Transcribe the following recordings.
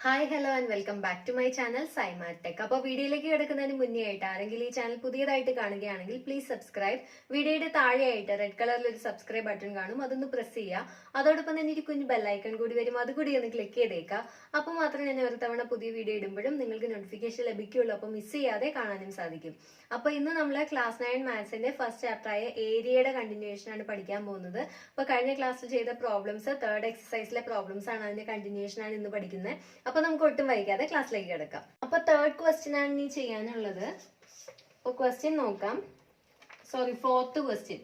Hi hello and welcome back to my channel Saima tech. അപ്പോൾ വീഡിയോയിലേക്ക് കിടക്കുന്നതിന് മുന്നേ ആയിട്ട് ആരെങ്കിലും ഈ ചാനൽ പുതിയതായിട്ട് കാണുകയാണെങ്കിൽ പ്ലീസ് സബ്സ്ക്രൈബ്. വീഡിയോയുടെ താഴെയായിട്ട് റെഡ് കളറിൽ ഒരു സബ്സ്ക്രൈബ് ബട്ടൺ കാണും, അതൊന്ന് പ്രസ് ചെയ്യുക. അതോടൊപ്പം തന്നെ ഒരു കുഞ്ഞ് ബെല്ലൈക്കൺ കൂടി വരും, അതുകൂടി ഒന്ന് ക്ലിക്ക് ചെയ്തേക്കുക. അപ്പോൾ മാത്രമേ ഞാൻ ഒരു തവണ പുതിയ വീഡിയോ ഇടുമ്പോഴും നിങ്ങൾക്ക് നോട്ടിഫിക്കേഷൻ ലഭിക്കുകയുള്ളൂ. അപ്പോൾ മിസ് ചെയ്യാതെ കാണാനും സാധിക്കും. അപ്പോൾ ഇന്ന് നമ്മൾ ക്ലാസ് 9 മാത്സിന്റെ ഫസ്റ്റ് ചാപ്റ്ററായ ഏരിയയുടെ കണ്ടിന്യൂവേഷൻ ആണ് പഠിക്കാൻ പോകുന്നത്. അപ്പോൾ കഴിഞ്ഞ ക്ലാസ്സിൽ ചെയ്ത പ്രോബ്ലംസ്, തേർഡ് എക്സസൈസിലെ പ്രോബ്ലംസ് ആണ്, അതിന്റെ കണ്ടിന്യൂവേഷൻ ആണ് ഇന്ന് പഠിക്കുന്നത്. അപ്പൊ നമുക്ക് ഒട്ടും വൈകാതെ ക്ലാസ്സിലേക്ക് കിടക്കാം. അപ്പൊ തേർഡ് ക്വസ്റ്റ്യൻ ആണ് ഇനി ചെയ്യാനുള്ളത്. അപ്പൊ ക്വസ്റ്റ്യൻ നോക്കാം. Fourth question.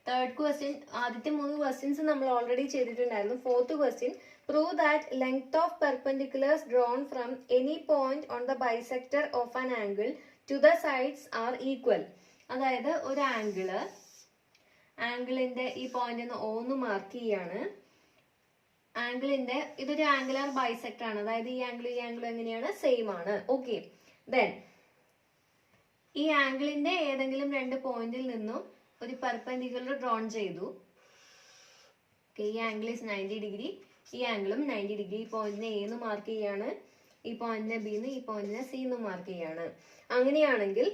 തേർഡ് ക്വസ്റ്റ്യൻ, ആദ്യത്തെ 3 ക്വസ്റ്റ്യൻസ് നമ്മൾ ഓൾറെഡി ചെയ്തിട്ടുണ്ടായിരുന്നു. Fourth question, prove that length of perpendiculars drawn from any point on the bisector of an angle to the sides are equal. അതായത് ഒരു ആംഗിളിന്റെ ഈ പോയിന്റ് ഒന്ന് മാർക്ക് ചെയ്യാണ്. ആംഗിളിന്റെ ഇതൊരു ആംഗുലർ ബൈസെക്ടർ ആണ്, അതായത് ഈ ആംഗിളും എങ്ങനെയാണ്, സെയിം ആണ്. ഓക്കെ, ദെൻ ഈ ആംഗിളിന്റെ ഏതെങ്കിലും 2 പോയിന്റിൽ നിന്നും ഒരു പെർപെൻഡിക്കുലർ ഡ്രോൺ ചെയ്തു. ഈ ആംഗിൾ ഇസ് 90 ഡിഗ്രി, ഈ ആംഗിളും 90 ഡിഗ്രി. ഈ പോയിന്റിനെ എ എന്ന് മാർക്ക് ചെയ്യാണ്, ഈ പോയിന്റിനെ ബി എന്ന്, ഈ പോയിന്റിനെ സി എന്ന് മാർക്ക് ചെയ്യാണ്. അങ്ങനെയാണെങ്കിൽ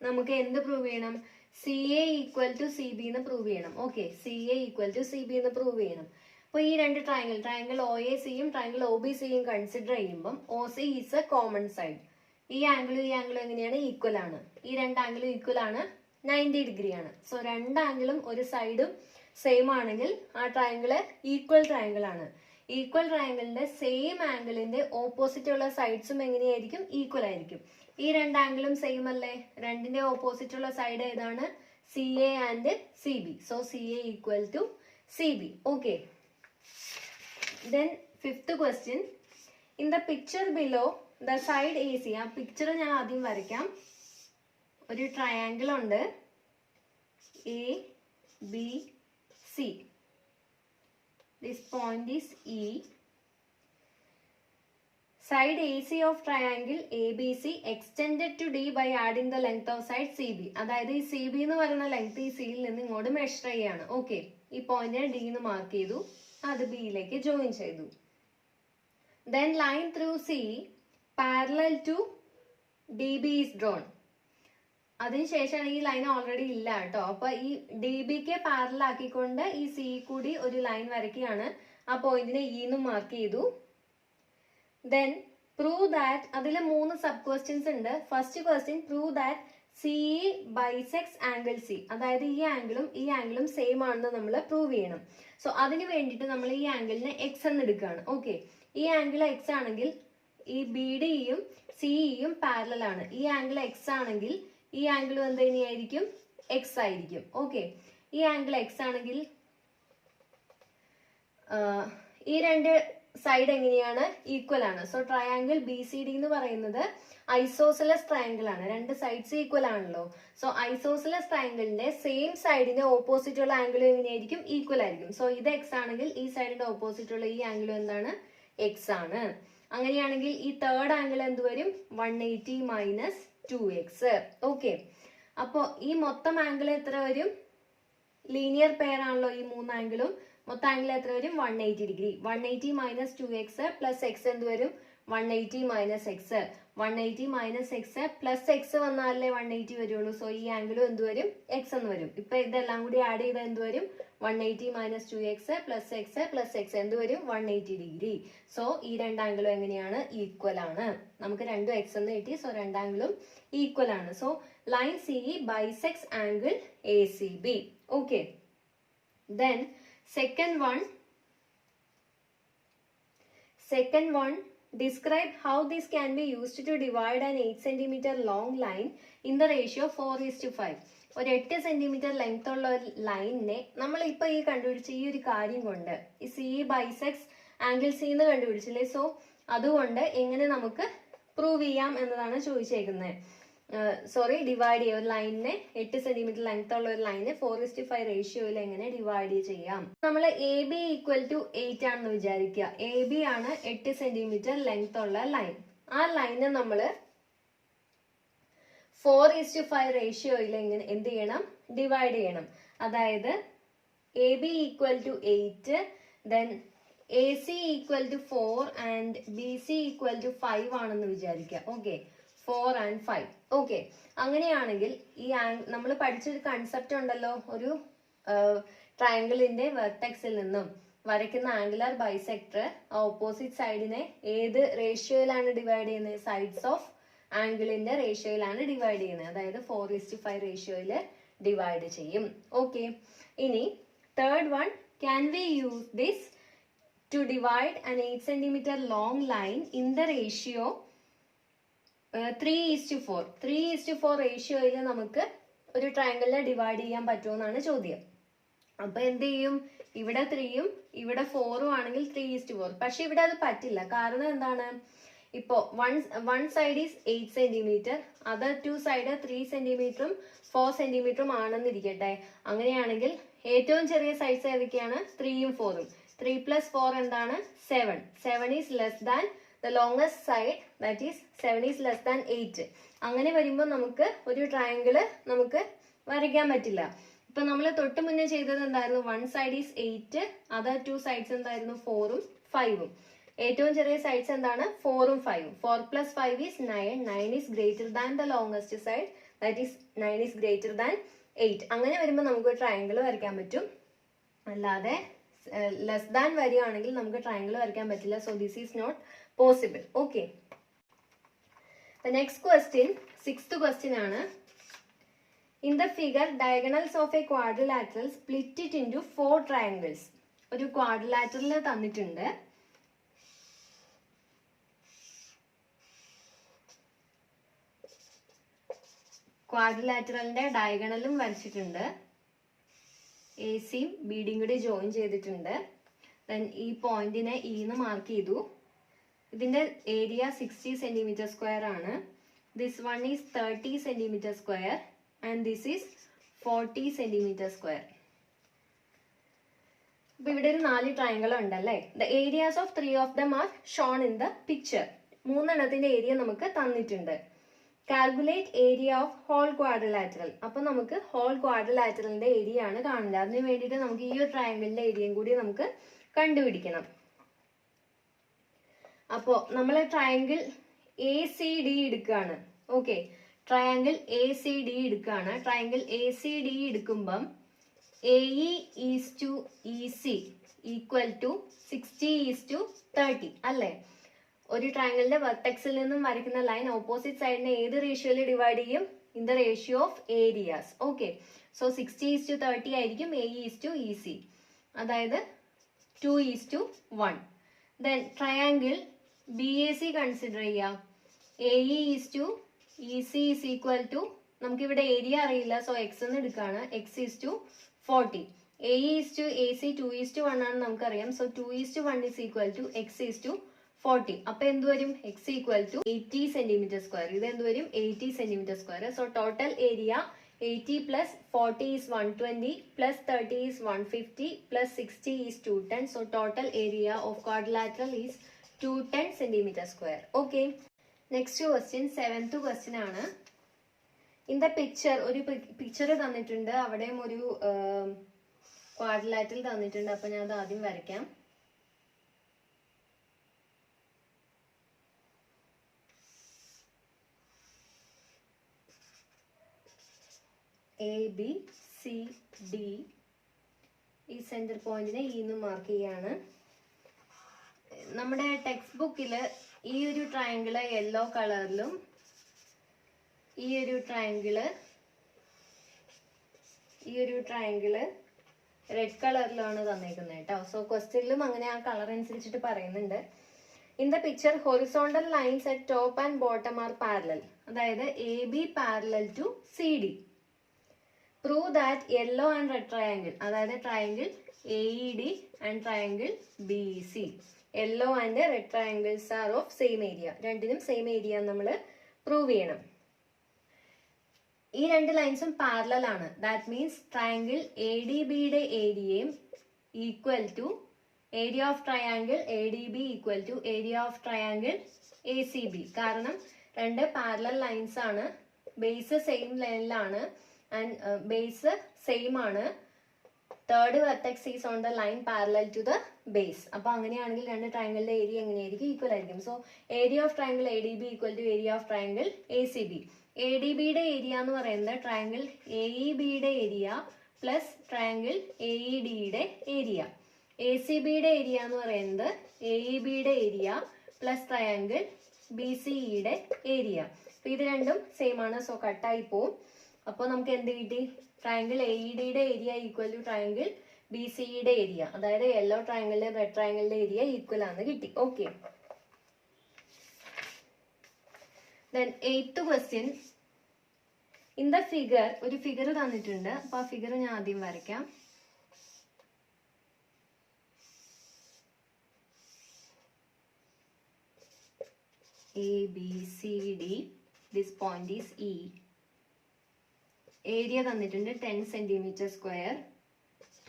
നമുക്ക് എന്ത് പ്രൂവ് ചെയ്യണം? C A equal to C B എന്ന് പ്രൂവ് ചെയ്യണം. Okay, C A equal to C B എന്ന് പ്രൂവ് ചെയ്യണം. അപ്പൊ ഈ 2 ട്രയാങ്കിൾ ഒ എ സിയും ട്രയാങ്കിൾ ഒ ബി സിയും കൺസിഡർ ചെയ്യുമ്പോൾ O C is a common side. ഈ ആംഗിളും എങ്ങനെയാണ്, ഈക്വൽ ആണ്. ഈ 2 ആംഗിളും ഈക്വൽ ആണ്, 90 ഡിഗ്രി ആണ്. സോ 2 ആംഗിളും ഒരു സൈഡും സെയിം ആണെങ്കിൽ ആ ട്രയാങ്കിള് ഈക്വൽ ട്രയാങ്കിൾ ആണ്. ഈക്വൽ ട്രയാങ്കിളിന്റെ സെയിം ആംഗിളിന്റെ ഓപ്പോസിറ്റ് ഉള്ള സൈഡ്സും എങ്ങനെയായിരിക്കും, ഈക്വൽ ആയിരിക്കും. ഈ 2 ആംഗിളും സെയിം അല്ലേ? 2ന്റെ ഓപ്പോസിറ്റ് ഉള്ള സൈഡ് ഏതാണ്? C A and C B. So C A equal to C B. Okay, then fifth question, in the picture below the side AC, ആ പിക്ചർ ഞാൻ ആദ്യം വരയ്ക്കാം. ഒരു ട്രയാങ്കിൾ ഉണ്ട്, A B C. this point is E. Side AC of triangle ABC extended to D by adding the length of side CB. അതായത് ഈ CB എന്ന് പറയുന്ന ലെങ്ത് ഈ സിയിൽ നിന്ന് ഇങ്ങോട്ട് മെഷർ ചെയ്യാണ്. ഓക്കെ, ഈ പോയിന്റിനെ ഡി എന്ന് മാർക്ക് ചെയ്തു, അത് ബിയിലേക്ക് ജോയിൻ ചെയ്തു. Then line through C parallel to DB is drawn. അതിനുശേഷമാണ്, ഈ ലൈൻ ഓൾറെഡി ഇല്ല കേട്ടോ. അപ്പൊ ഈ ഡി ബിക്ക് പാരലൽ ആക്കിക്കൊണ്ട് ഈ സി കൂടി ഒരു ലൈൻ വരയ്ക്കുകയാണ്. ആ പോയിന്റിനെ ഇ എന്ന് മാർക്ക് ചെയ്തു. ദെൻ പ്രൂവ് ദാറ്റ്, അതിൽ 3 സബ് ക്വസ്റ്റ്യൻസ് ഉണ്ട്. First question, prove that C bisects angle C. അതായത് ഈ ആംഗിളും സെയിം ആണെന്ന് നമ്മൾ പ്രൂവ് ചെയ്യണം. സോ അതിന് വേണ്ടിയിട്ട് നമ്മൾ ഈ ആംഗിളിനെ എക്സ് എന്ന് എടുക്കുകയാണ്. ഓക്കെ, ഈ ആംഗിൾ എക്സ് ആണെങ്കിൽ ഈ ബി ഡിയും സിയും പാരലൽ ആണ്. ഈ ആംഗിൾ എക്സ് ആണെങ്കിൽ ഈ ആംഗിളും എന്ത് തന്നെയായിരിക്കും, എക്സ് ആയിരിക്കും. ഓക്കെ, ഈ ആംഗിൾ എക്സ് ആണെങ്കിൽ ഈ 2 സൈഡ് എങ്ങനെയാണ്, ഈക്വൽ ആണ്. So triangle B C D എന്ന് പറയുന്നത് ഐസോസെലസ് ട്രയാങ്കിൾ ആണ്. 2 സൈഡ്സ് ഈക്വൽ ആണല്ലോ. സോ ഐസോസെലസ് ട്രയാങ്കിളിന്റെ സെയിം സൈഡിന്റെ ഓപ്പോസിറ്റ് ഉള്ള ആംഗിളും എങ്ങനെയായിരിക്കും, ഈക്വൽ ആയിരിക്കും. സോ ഇത് എക്സ് ആണെങ്കിൽ ഈ സൈഡിന്റെ ഓപ്പോസിറ്റ് ഉള്ള ഈ ആംഗിളും എന്താണ്, എക്സ് ആണ്. അങ്ങനെയാണെങ്കിൽ ഈ തേർഡ് ആംഗിൾ എന്ത് വരും, 180 മൈനസ് 2x. ഓക്കെ, അപ്പോ ഈ മൊത്തം ആംഗിൾ എത്ര വരും? ലീനിയർ പെയർ ആണല്ലോ ഈ 3 ആംഗിളും. മൊത്തം ആംഗിൾ എത്ര വരും, 180 degree. 180 minus 2x plus X എന്ത് വരും, 180 minus X. 180 minus X plus X വന്നാലേ 180 വരുള്ളൂ. സോ ഈ ആംഗിളും എന്ത് വരും, എക്സ് എന്ന് വരും. ഇപ്പൊ ഇതെല്ലാം കൂടി ആഡ് ചെയ്താൽ എന്ത് വരും, 180 മൈനസ് 2x പ്ലസ് എക്സ് എന്ത് വരും, 180 ഡിഗ്രി. സോ ഈ 2 ആംഗിളും എങ്ങനെയാണ്, ഈക്വൽ ആണ്. നമുക്ക് 2 എക്സ് എന്ന് കിട്ടി. സോ 2 ആംഗിളും ഈക്വൽ ആണ്. So line C bisects angle A C B. Okay, then second one, describe how this can be used to divide an 8 cm long line in the ratio 4:5. ഒരു 8 centimetre length ഉള്ള ഒരു ലൈനിനെ നമ്മൾ ഇപ്പൊ ഈ കണ്ടുപിടിച്ച ഈ ഒരു കാര്യം കൊണ്ട്, ഈ സി ബൈസെക്സ് ആംഗിൾ സി എന്ന് കണ്ടുപിടിച്ചില്ലേ. സോ അതുകൊണ്ട് എങ്ങനെ നമുക്ക് പ്രൂവ് ചെയ്യാം എന്നതാണ് ചോദിച്ചേക്കുന്നത്. ഡിവൈഡ് ചെയ്യാം. ഒരു ലൈനിനെ 8 സെന്റിമീറ്റർ ലെങ്ത് ഉള്ള ഒരു ലൈനെ 4:5 റേഷ്യോയിൽ എങ്ങനെ ഡിവൈഡ് ചെയ്യാം? നമ്മൾ എ ബി ഈക്വൽ ടു 8 ആണെന്ന് വിചാരിക്കുക. എ ബി ആണ് 8 സെന്റിമീറ്റർ ലെങ്ത് ഉള്ള ലൈൻ. ആ ലൈനെ നമ്മൾ 4:5 റേഷ്യോയിൽ എങ്ങനെ എന്ത് ചെയ്യണം, ഡിവൈഡ് ചെയ്യണം. അതായത് A B equal to 8, then AC equal to 4 and BC equal to 5 ആണെന്ന് വിചാരിക്കുക. Okay, 4 and 5. ഓക്കെ, അങ്ങനെയാണെങ്കിൽ ഈ നമ്മൾ പഠിച്ചൊരു കൺസെപ്റ്റ് ഉണ്ടല്ലോ, ഒരു ട്രയാങ്കിളിന്റെ വെർട്ടെക്സിൽ നിന്നും വരയ്ക്കുന്ന ആംഗുലർ ബൈസെക്ടർ ഓപ്പോസിറ്റ് സൈഡിനെ ഏത് റേഷ്യോയിലാണ് ഡിവൈഡ് ചെയ്യുന്നത്? സൈഡ്സ് ഓഫ് ആംഗിളിന്റെ റേഷ്യോയിലാണ് ഡിവൈഡ് ചെയ്യുന്നത്. അതായത് 4:5 റേഷ്യോയിൽ ഡിവൈഡ് ചെയ്യും. ഓക്കെ, ഇനി third one, can we use this to divide an 8 cm long line in the ratio 3:4. 3:4 റേഷ്യോയിൽ നമുക്ക് ഒരു ട്രയാങ്കിളിനെ ഡിവൈഡ് ചെയ്യാൻ പറ്റുമെന്നാണ് ചോദ്യം. അപ്പൊ എന്ത് ചെയ്യും? ഇവിടെ 3ഉം ഇവിടെ 4ഉം ആണെങ്കിൽ 3:4. പക്ഷെ ഇവിടെ അത് പറ്റില്ല. കാരണം എന്താണ്? ഇപ്പോ one side is 8 cm, other 2 side 3 cm 4 cm ആണെന്നിരിക്കട്ടെ. അങ്ങനെയാണെങ്കിൽ ഏറ്റവും ചെറിയ സൈസ് ഏതൊക്കെയാണ്? 3ഉം 4ഉം. 3 + 4 എന്താണ്? 7. 7 is less than the longest side, that is 7 is less than 8. അങ്ങനെ വരുമ്പോൾ നമുക്ക് ഒരു ട്രയാങ്കിള് നമുക്ക് വരയ്ക്കാൻ പറ്റില്ല. ഇപ്പൊ നമ്മൾ തൊട്ട് മുന്നേ ചെയ്തത് എന്തായിരുന്നു? One side is 8, other 2 sides എന്തായിരുന്നു? 4ഉം 5ഉം. ഏറ്റവും ചെറിയ സൈഡ്സ് എന്താണ്? 4ഉം 5ഉം. 4 + 5 is 9. 9 is greater than the longest side, that is 9 is greater than 8. അങ്ങനെ വരുമ്പോൾ നമുക്ക് ഒരു ട്രയാങ്കിൾ വരയ്ക്കാൻ പറ്റും. അല്ലാതെ ലെസ് ദാൻ വരികയാണെങ്കിൽ നമുക്ക് ട്രയാങ്കിൾ വരയ്ക്കാൻ പറ്റില്ല. So this is not possible. Okay, the next question, 6th question ആണ്. In the figure, diagonals of a quadrilateral split it into 4 triangles. ഒരു quadrilateral തന്നിട്ടുണ്ട്. ക്വാഡ്രിലാറ്ററലിന്റെ ഡയഗണലും വരച്ചിട്ടുണ്ട്. എസിയും ബിഡിയും കൂടി ജോയിൻ ചെയ്തിട്ടുണ്ട്. ദെൻ ഈ പോയിന്റിനെ ഇ എന്ന് മാർക്ക് ചെയ്തു. ഇതിന്റെ ഏരിയ 60 cm² ആണ്. This one is 30 cm² and this is 40 cm². അപ്പൊ ഇവിടെ ഒരു 4 ട്രയാങ്കിൾ ഉണ്ടല്ലേ. The areas of 3 of them are shown in the picture. 3 area നമുക്ക് തന്നിട്ടുണ്ട്. Calculate area of whole quadrilateral. അപ്പൊ നമുക്ക് ഹോൾ ക്വാഡ്രിലാറ്ററലിന്റെ ഏരിയ ആണ് കാണേണ്ടത്. അതിന് വേണ്ടിയിട്ട് നമുക്ക് ഈ ഒരു ട്രയാങ്കിളിന്റെ ഏരിയയും കൂടി നമുക്ക് കണ്ടുപിടിക്കണം. അപ്പോ നമ്മൾ ട്രയാങ്കിൾ ACD എടുക്കുകയാണ്. ഓക്കെ, ട്രയാങ്കിൾ ACD എടുക്കുകയാണ്. ട്രയാങ്കിൾ ACD എടുക്കുമ്പം AE is to EC equal to 60:30 അല്ലേ? ഒരു ട്രയാങ്കിളിന്റെ വെർട്ടെക്സിൽ നിന്നും വരയ്ക്കുന്ന ലൈൻ ഓപ്പോസിറ്റ് സൈഡിനെ ഏത് റേഷ്യോയിൽ ഡിവൈഡ് ചെയ്യും? In the ratio of areas. Okay, so 60:30 ആയിരിക്കും AE ഈസ് ടു EC, അതായത് 2:1. ദെൻ ട്രയാങ്കിൾ BAC കൺസിഡർ ചെയ്യാം. AE is to EC is equal to, നമുക്കിവിടെ ഏരിയ അറിയില്ല, സോ എക്സ് എന്ന് എടുക്കുകയാണ്. X is to 40. AE is to AC 2:1 ആണ് നമുക്കറിയാം. So 2:1 is equal to X is to 40. അപ്പൊ എന്ത് വരും? X equal to 80 cm². ഇത് എന്ത് വരും? 80 cm². So total area 80 + 40 is 120 + 30 is 150 + 60 is 210. So total area of quadrilateral is 210 cm². Okay. Next question, 7th question ആണ്. In the picture, ഒരു picture തന്നിട്ടുണ്ട്. അവിടെയും ഒരു ക്വാഡ്രിലാറ്ററൽ തന്നിട്ടുണ്ട്. അപ്പൊ ഞാൻ അത് ആദ്യം വരയ്ക്കാം. ABCD ഈ സെന്റർ പോയിന്റിനെ ഇ എന്ന് മാർക്ക് ചെയ്യാണ്. നമ്മുടെ ടെക്സ്റ്റ് ബുക്കില് ഈ ഒരു ട്രയാങ്കിള് യെല്ലോ കളറിലും ഈ ഒരു ട്രയാങ്കിള് റെഡ് കളറിലാണ് തന്നേക്കുന്നത് കേട്ടോ. സോ ക്വസ്റ്റ്യനിലും അങ്ങനെ ആ കളർ അനുസരിച്ചിട്ട് പറയുന്നുണ്ട്. In the picture horizontal lines at top and bottom are parallel. അതായത് AB parallel to CD. Prove that yellow and red triangle, അതായത് triangle AED and triangle BEC, yellow and red triangles are of same area. രണ്ടിനും same area നമ്മൾ prove ചെയ്യണം. ഈ രണ്ട് ലൈൻസും parallel ആണ്. That means triangle ADBയുടെ ഏരിയയും equal to area of triangle ADB equal to area of triangle ACB. കാരണം രണ്ട് പാരലൽ ലൈൻസ് ആണ്. ബേസ് സെയിം ലൈനിലാണ് ആൻഡ് ബേസ് സെയിം ആണ്. Third vertex is on the line parallel to the base. അപ്പൊ അങ്ങനെയാണെങ്കിൽ രണ്ട് ട്രയാങ്കിളിന്റെ ഏരിയ എങ്ങനെയായിരിക്കും? ഈക്വൽ ആയിരിക്കും. So area of triangle A D B equal to area of triangle A C B. A D ബിയുടെ area എന്ന് പറയുന്നത് ട്രയാങ്കിൾ എ ഇ ബിയുടെ area plus triangle A E ഡിയുടെ ഏരിയ. എ സി ബിയുടെ area എന്ന് പറയുന്നത് A E ബിയുടെ area plus triangle B C ഇയുടെ ഏരിയ. അപ്പൊ ഇത് രണ്ടും സെയിം ആണ്. സോ കട്ടായി പോവും. അപ്പോൾ നമുക്ക് എന്ത് കിട്ടി? ട്രയാങ്കിൾ എ ഇ ഡിയുടെ area equal to triangle B C ഇയുടെ ഏരിയ. അതായത് യെല്ലോ ട്രയാങ്കിളിന്റെ റെഡ് ട്രയാങ്കിളിന്റെ ഏരിയ ഈക്വൽ ആണെന്ന് കിട്ടി. Okay. Then 8th question. In the figure, ഒരു ഫിഗർ തന്നിട്ടുണ്ട്. അപ്പൊ ആ ഫിഗർ ഞാൻ ആദ്യം വരയ്ക്കാം. A, B, C, D. This point is E. Area തന്നിട്ടുണ്ട് 10 സെന്റിമീറ്റർ സ്ക്വയർ,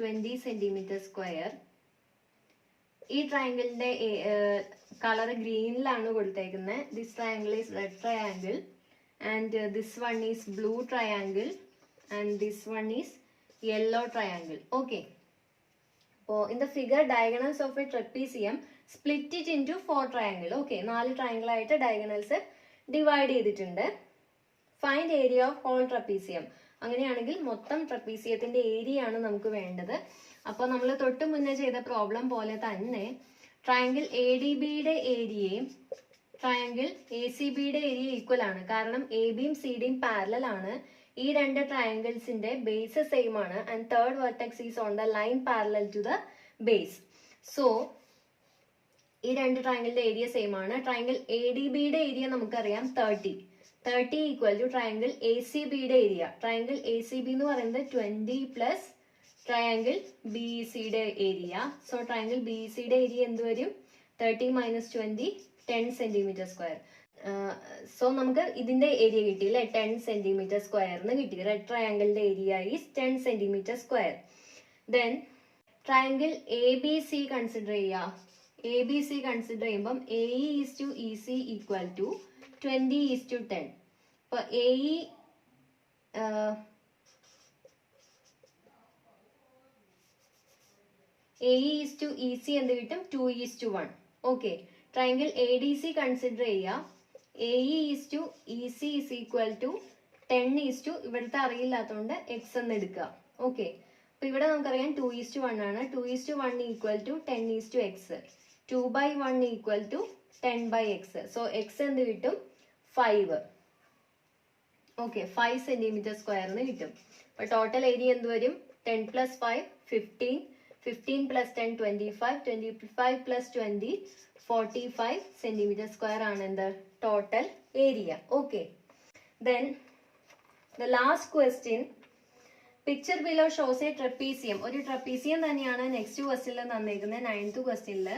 20 സെന്റിമീറ്റർ സ്ക്വയർ. ഈ ട്രയാങ്കിളിന്റെ കളർ ഗ്രീനിലാണ് കൊടുത്തേക്കുന്നത്. This triangle is red triangle and this one is blue triangle and this one is yellow triangle. Okay. അപ്പോൾ in the figure diagonals of a trapezium split it into 4 triangle. Okay, 4 triangle ആയിട്ട് diagonals divide ചെയ്തിട്ടുണ്ട്. Find area of whole trapezium. അങ്ങനെയാണെങ്കിൽ മൊത്തം ട്രപ്പീസിയത്തിന്റെ area ആണ് നമുക്ക് വേണ്ടത്. അപ്പൊ നമ്മൾ തൊട്ട് മുന്നേ ചെയ്ത പ്രോബ്ലം പോലെ തന്നെ ട്രയാങ്കിൾ എ ഡി ബിയുടെ ഏരിയയും ട്രയാങ്കിൾ എ സി ബിയുടെ ഏരിയ ഈക്വൽ ആണ്. കാരണം എ ബിയും സി ഡിയും പാരലൽ ആണ്. ഈ രണ്ട് ട്രയാങ്കിൾസിന്റെ ബേസ് സെയിം ആണ് and third vertex is on the line parallel to the base. So ഈ രണ്ട് ട്രയാങ്കിളിന്റെ ഏരിയ സെയിം ആണ്. ട്രയാങ്കിൾ എ ഡി ബിയുടെ ഏരിയ നമുക്കറിയാം 30 equal to triangle A C ബിയുടെ area. Triangle A C B എന്ന് പറയുന്നത് 20 പ്ലസ് ട്രയാങ്കിൾ ബി സിയുടെ ഏരിയ. സോ ട്രയാങ്കിൾ ബി സിയുടെ ഏരിയ എന്ത് വരും? 30 മൈനസ് 20, 10 സെന്റിമീറ്റർ സ്ക്വയർ. സോ നമുക്ക് ഇതിന്റെ ഏരിയ കിട്ടി അല്ലെ? 10 സെന്റിമീറ്റർ സ്ക്വയറിന് കിട്ടി. റെഡ് ട്രയാങ്കിളിന്റെ area is 10 centimetre square. Then triangle A B C consider ചെയ്യുക. എ ബി സി കൺസിഡർ ചെയ്യുമ്പം A E is to E C equal to 20 is to 10. അപ്പൊ A E is to E C എന്ത് കിട്ടും? 2 is to 1. Okay. Triangle A D C consider ചെയ്യുക. A is to E C is equal to 10 is to, ഇവിടുത്തെ അറിയില്ലാത്തതുകൊണ്ട് X എന്ന് എടുക്കുക. Okay. അപ്പൊ ഇവിടെ നമുക്കറിയാം 2 ഈസ് ടു 1 ആണ്. 2 is to 1 equal to 10 is to X. 2/1 equal to 10/x. So X എന്ത് കിട്ടും? 5. ഓക്കെ, 5 സെന്റിമീറ്റർ സ്ക്വയറിന് കിട്ടും. അപ്പൊ ടോട്ടൽ ഏരിയ എന്ത് വരും? 10 plus 5 15, 15 plus 10 25, 25 plus 20 45 centimetre square ആണ് എന്ത്? Total area. Okay. Then the last question. Picture below shows A trapezium. ഒരു ട്രപ്പീസിയം തന്നെയാണ് നെക്സ്റ്റ് ക്വസ്റ്റ്യനിൽ തന്നിരിക്കുന്നത്, 9th ക്വസ്റ്റ്യനിൽ.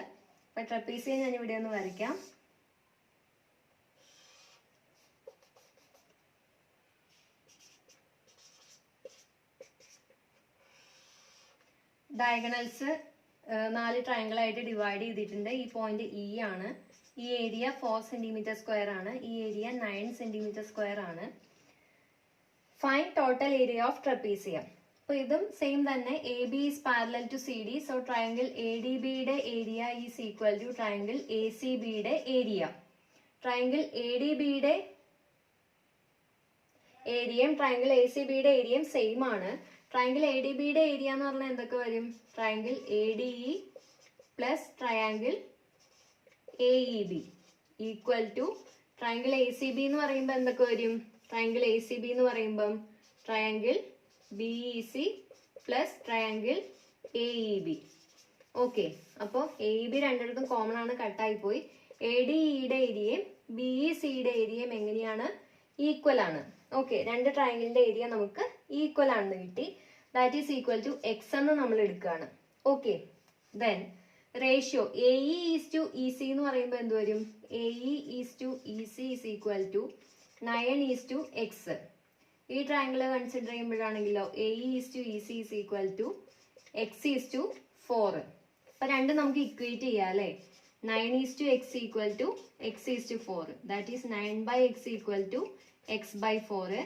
അപ്പൊ ട്രപ്പീസിയം ഞാൻ ഇവിടെ ഒന്ന് വരയ്ക്കാം. ഡയഗണൽസ് 4 ട്രയാങ്കിൾ ആയിട്ട് ഡിവൈഡ് ചെയ്തിട്ടുണ്ട്. ഈ പോയിന്റ് ഇ ആണ്. ഈ ഏരിയ 4 സെന്റിമീറ്റർ സ്ക്വയർ ആണ്. ഈ ഏരിയ 9 സെന്റിമീറ്റർ സ്ക്വയർ ആണ്. Find total area of trapezium. അപ്പൊ ഇതും സെയിം തന്നെ. A B is parallel to C D. So triangle A D ബിയുടെ area is equal to triangle A C ബിയുടെ ഏരിയ. ട്രയാങ്കിൾ എ ഡി ബിയുടെ ഏരിയയും triangle A C ബിയുടെ ഏരിയയും same ആണ്. ട്രയാങ്കിൾ എ ഡി ബിയുടെ ഏരിയ എന്ന് പറഞ്ഞാൽ എന്തൊക്കെ വരും? Triangle A D E plus triangle A E B equal to triangle A C B എന്ന് പറയുമ്പോൾ എന്തൊക്കെ വരും? ട്രയാങ്കിൾ എ സി ബി എന്ന് പറയുമ്പം triangle B E C plus triangle A E B. Okay. അപ്പോൾ എ ഇ ബി രണ്ടിടത്തും common ആണ്, കട്ടായി പോയി. എ ഡി ഇയുടെ ഏരിയയും ബി ഇ സിയുടെ ഏരിയയും എങ്ങനെയാണ്? ഈക്വൽ ആണ്. ഓക്കെ. രണ്ട് ട്രയാങ്കിളിന്റെ ഏരിയ നമുക്ക് ഈക്വൽ ആണെന്ന് കിട്ടി. That is equal to X എന്ന് നമ്മൾ എടുക്കുകയാണ്. Okay. Then ratio A E is to E C എന്ന് പറയുമ്പോൾ എന്ത് വരും? A E is to E C is equal to 9 is to X. ഈ ട്രയാങ്കിൾ കൺസിഡർ ചെയ്യുമ്പോഴാണെങ്കിലോ A E is to E C is equal to X is to 4. അപ്പൊ രണ്ട് നമുക്ക് equate ചെയ്യാം അല്ലെ? 9 is to X equal to X is to 4. That is 9/x equal to x/4.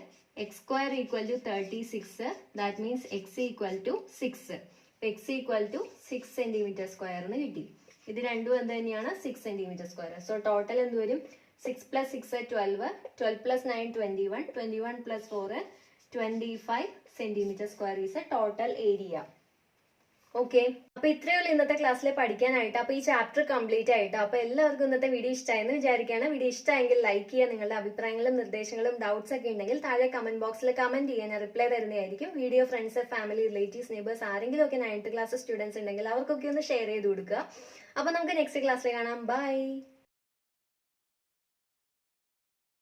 x² equal to 36. That means x equal to 6. X equal to 6 centimetre square എന്ന് കിട്ടി. ഇത് രണ്ടും എന്ത് തന്നെയാണ് 6 സെന്റിമീറ്റർ സ്ക്വയർ. സോ ടോട്ടൽ എന്ത് വരും 6 + 6 12, 12 + 9 21, 21 + 4 25 centimetre square is A total area. Okay, അപ്പൊ ഇത്രയേ ഉള്ളൂ ഇന്നത്തെ ക്ലാസ്സിൽ പഠിക്കാനായിട്ട്. അപ്പൊ ഈ ചാപ്റ്റർ കംപ്ലീറ്റ് ആയിട്ട്. അപ്പൊ എല്ലാവർക്കും ഇന്നത്തെ വീഡിയോ ഇഷ്ടമായെന്ന് വിചാരിക്കുകയാണ്. വീഡിയോ ഇഷ്ടമായെങ്കിൽ ലൈക്ക് ചെയ്യുക. നിങ്ങളുടെ അഭിപ്രായങ്ങളും നിർദ്ദേശങ്ങളും ഡൗട്ട്സ് ഒക്കെ ഉണ്ടെങ്കിൽ താഴെ കമന്റ് ബോക്സിൽ കമന്റ് ചെയ്യാൻ ഞാൻ റിപ്ലൈ തരുന്നതായിരിക്കും. Video friends, family, relatives, neighbours ആരെങ്കിലും ഒക്കെ 9th ക്ലാസ് സ്റ്റുഡൻസ് ഉണ്ടെങ്കിൽ അവർക്കൊക്കെ ഒന്ന് ഷെയർ ചെയ്ത് കൊടുക്കുക. അപ്പൊ നമുക്ക് നെക്സ്റ്റ് ക്ലാസ്സിൽ കാണാം. ബൈ.